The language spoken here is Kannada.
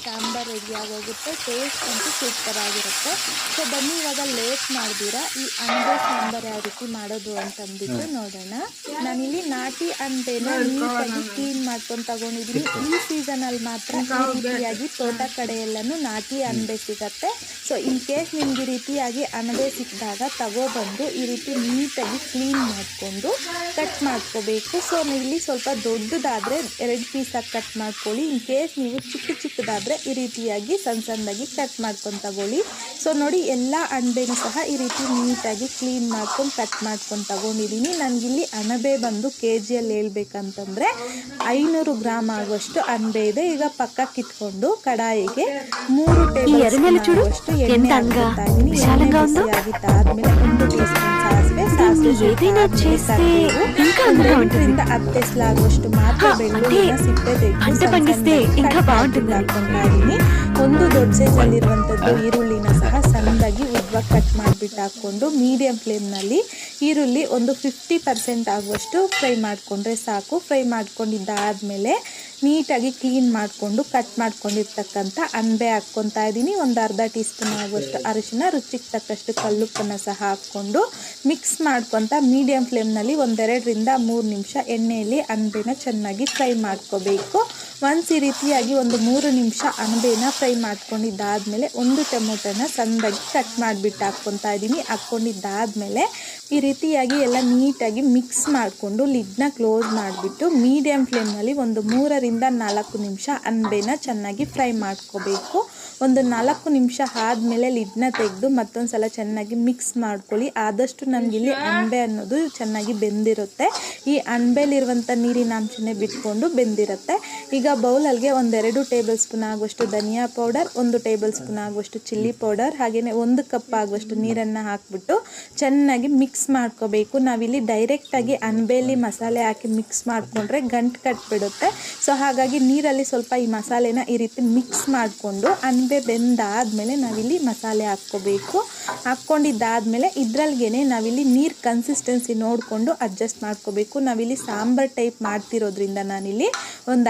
ಸಾಂಬಾರ್ ರೆಡಿ ಆಗೋಗುತ್ತೆ. ಟೇಸ್ಟ್ ಅಂತೂ ಸೂಪರ್ ಆಗಿರುತ್ತೆ. ಸೊ ಬನ್ನಿ ಇವಾಗ ಲೇಟ್ ಮಾಡ್ದಿರಾ ಈ ಅಣಬೆ ಸಾಂಬಾರ್ ಯಾವ ರೀತಿ ಮಾಡೋದು ಅಂತಂದ್ಬಿಟ್ಟು ನೋಡೋಣ. ನಾನಿಲ್ಲಿ ನಾಟಿ ಅಣಬೆನ ನೀಟಾಗಿ ಕ್ಲೀನ್ ಮಾಡ್ಕೊಂಡು ತಗೊಂಡಿದ್ದೀನಿ. ಈ ಸೀಸನಲ್ಲಿ ಮಾತ್ರ ಈ ರೀತಿಯಾಗಿ ತೋಟ ಕಡೆ ಎಲ್ಲನೂ ನಾಟಿ ಅಣಬೆ ಸಿಗತ್ತೆ. ಸೊ ಇನ್ ಕೇಸ್ ನಿಮ್ಗೆ ಈ ರೀತಿಯಾಗಿ ಅಣಬೆ ಸಿಕ್ಕಿದಾಗ ತಗೊಬಂದು ಈ ರೀತಿ ನೀಟಾಗಿ ಕ್ಲೀನ್ ಮಾಡಿಕೊಂಡು ಕಟ್ ಮಾಡ್ಕೋಬೇಕು. ಸೊ ಇಲ್ಲಿ ಸ್ವಲ್ಪ ದೊಡ್ಡದಾದರೆ 2 ಪೀಸಾಗಿ ಕಟ್ ಮಾಡ್ಕೊಳ್ಳಿ. ಇನ್ ಕೇಸ್ ನೀವು ಚಿಕ್ಕದಾದರೆ ಈ ರೀತಿಯಾಗಿ ಸಣ್ಣದಾಗಿ ಕಟ್ ಮಾಡ್ಕೊಂಡು ತಗೊಳ್ಳಿ. ಸೊ ನೋಡಿ ಎಲ್ಲ ಅಣಬೆನೂ ಸಹ ಈ ರೀತಿ ನೀಟಾಗಿ ಕ್ಲೀನ್ ಮಾಡ್ಕೊಂಡು ಕಟ್ ಮಾಡ್ಕೊಂಡು ತಗೊಂಡಿದ್ದೀನಿ. ನನಗಿಲ್ಲಿ ಅಣಬೆ ಬಂದು ಕೆಜಿಯಲ್ಲಿ ಹೇಳ್ಬೇಕಂತಂದರೆ 500 ಗ್ರಾಮ್ ಆಗುವಷ್ಟು ಅಣಬೆ ಇದೆ. ಈಗ ಪಕ್ಕಕ್ಕೆ ಇಟ್ಕೊಂಡು ಕಡಾಯಿಗೆ 3 ಟೇಬಲ್ ಸ್ಪೂನ್ ಆಗುವಷ್ಟು ಎಣ್ಣೆ ಹಾಕ್ತಾ ಇದ್ದೀನಿ. ಎಣ್ಣೆ ಬಿಸಿ ಆಗಿದ್ದಾದ್ಮೇಲೆ 1 ಟೀ ಸ್ಪೂನ್ ಸಾಸಿವೆ 5ರಿಂದ 10 ಎಸ್ಲಾಗುವಷ್ಟು ಮಾತ್ರ ಬೆಳ್ಳುಳ್ಳಿನ ಸಿಪ್ಪೆ ತೆಗೆದು ಹಾಕ್ತಾ ಇದ್ದೀನಿ. 1 ದೊಡ್ಡ ಸೈಜಲ್ಲಿರುವಂಥದ್ದು ಈರುಳ್ಳಿನ ಸಹ ಸಣ್ಣದಾಗಿ ಉದ್ದವಾಗಿ ಕಟ್ ಮಾಡಿಬಿಟ್ಟು ಹಾಕ್ಕೊಂಡು ಮೀಡಿಯಂ ಫ್ಲೇಮ್ನಲ್ಲಿ ಈರುಳ್ಳಿ ಒಂದು 50% ಆಗುವಷ್ಟು ಫ್ರೈ ಮಾಡಿಕೊಂಡ್ರೆ ಸಾಕು. ಫ್ರೈ ಮಾಡ್ಕೊಂಡಿದ್ದಾದಮೇಲೆ ನೀಟಾಗಿ ಕ್ಲೀನ್ ಮಾಡಿಕೊಂಡು ಕಟ್ ಮಾಡ್ಕೊಂಡಿರ್ತಕ್ಕಂಥ ಅಣಬೆ ಹಾಕ್ಕೊತಾ ಇದ್ದೀನಿ. ಒಂದು ಅರ್ಧ ಟೀ ಸ್ಪೂನ್ ಆಗುವಷ್ಟು ಅರಿಶಿನ, ರುಚಿಗೆ ತಕ್ಕಷ್ಟು ಕಲ್ಲುಪ್ಪನ್ನು ಸಹ ಹಾಕ್ಕೊಂಡು ಮಿಕ್ಸ್ ಮಾಡ್ಕೊತ ಮೀಡಿಯಂ ಫ್ಲೇಮ್ನಲ್ಲಿ 1-2ರಿಂದ 3 ನಿಮಿಷ ಎಣ್ಣೆಯಲ್ಲಿ ಅಣಬೆನ ಚೆನ್ನಾಗಿ ಫ್ರೈ ಮಾಡ್ಕೋಬೇಕು. ಒನ್ಸ್ ಈ ರೀತಿಯಾಗಿ ಒಂದು 3 ನಿಮಿಷ ಅಣಬೆನ ಫ್ರೈ ಮಾಡ್ಕೊಂಡಿದ್ದಾದಮೇಲೆ 1 ಟೊಮೊಟೊನ ಸಣ್ಣದಾಗಿ ಕಟ್ ಮಾಡಿಬಿಟ್ಟು ಹಾಕ್ಕೊತಾ ಇದ್ದೀನಿ. ಹಾಕ್ಕೊಂಡಿದ್ದಾದಮೇಲೆ ಈ ರೀತಿಯಾಗಿ ಎಲ್ಲ ನೀಟಾಗಿ ಮಿಕ್ಸ್ ಮಾಡಿಕೊಂಡು ಲಿಡ್ನ ಕ್ಲೋಸ್ ಮಾಡಿಬಿಟ್ಟು ಮೀಡಿಯಂ ಫ್ಲೇಮ್ನಲ್ಲಿ ಒಂದು 3ರಿಂದ 4 ನಿಮಿಷ ಅಣಬೆನ ಚೆನ್ನಾಗಿ ಫ್ರೈ ಮಾಡ್ಕೋಬೇಕು. ಒಂದು 4 ನಿಮಿಷ ಆದಮೇಲೆ ಲಿಡ್ನ ತೆಗೆದು ಮತ್ತೊಂದು ಸಲ ಚೆನ್ನಾಗಿ ಮಿಕ್ಸ್ ಮಾಡ್ಕೊಳ್ಳಿ. ಆದಷ್ಟು ನಮಗಿಲ್ಲಿ ಅಣಬೆ ಅನ್ನೋದು ಚೆನ್ನಾಗಿ ಬೆಂದಿರುತ್ತೆ. ಈ ಅಣಬೆಲಿರುವಂಥ ನೀರಿನ ಅಂಶನೇ ಬಿಟ್ಕೊಂಡು ಬೆಂದಿರುತ್ತೆ. ಈಗ ಬೌಲಲ್ಲಿಗೆ 1-2 ಟೇಬಲ್ ಸ್ಪೂನ್ ಆಗುವಷ್ಟು ಧನಿಯಾ ಪೌಡರ್, 1 ಟೇಬಲ್ ಸ್ಪೂನ್ ಆಗುವಷ್ಟು ಚಿಲ್ಲಿ ಪೌಡರ್, ಹಾಗೆಯೇ 1 ಕಪ್ ಆಗುವಷ್ಟು ನೀರನ್ನು ಹಾಕಿಬಿಟ್ಟು ಚೆನ್ನಾಗಿ ಮಿಕ್ಸ್ ಮಾಡ್ಕೋಬೇಕು. ನಾವಿಲ್ಲಿ ಡೈರೆಕ್ಟಾಗಿ ಅಣಬೆಯಲ್ಲಿ ಮಸಾಲೆ ಹಾಕಿ ಮಿಕ್ಸ್ ಮಾಡಿಕೊಂಡ್ರೆ ಗಂಟು ಕಟ್ಬಿಡುತ್ತೆ. ಸೊ ಹಾಗಾಗಿ ನೀರಲ್ಲಿ ಸ್ವಲ್ಪ ಈ ಮಸಾಲೆನ ಈ ರೀತಿ ಮಿಕ್ಸ್ ಮಾಡಿಕೊಂಡು ಅಣಬೆ ಬೆಂದಾದಮೇಲೆ ನಾವಿಲ್ಲಿ ಮಸಾಲೆ ಹಾಕ್ಕೋಬೇಕು. ಹಾಕ್ಕೊಂಡಿದ್ದಾದಮೇಲೆ ಇದರಲ್ಲಿಗೆ ನಾವಿಲ್ಲಿ ನೀರು ಕನ್ಸಿಸ್ಟೆನ್ಸಿ ನೋಡಿಕೊಂಡು ಅಡ್ಜಸ್ಟ್ ಮಾಡ್ಕೋಬೇಕು. ನಾವಿಲ್ಲಿ ಸಾಂಬಾರ್ ಟೈಪ್ ಮಾಡ್ತಿರೋದ್ರಿಂದ ನಾನಿಲ್ಲಿ ಒಂದು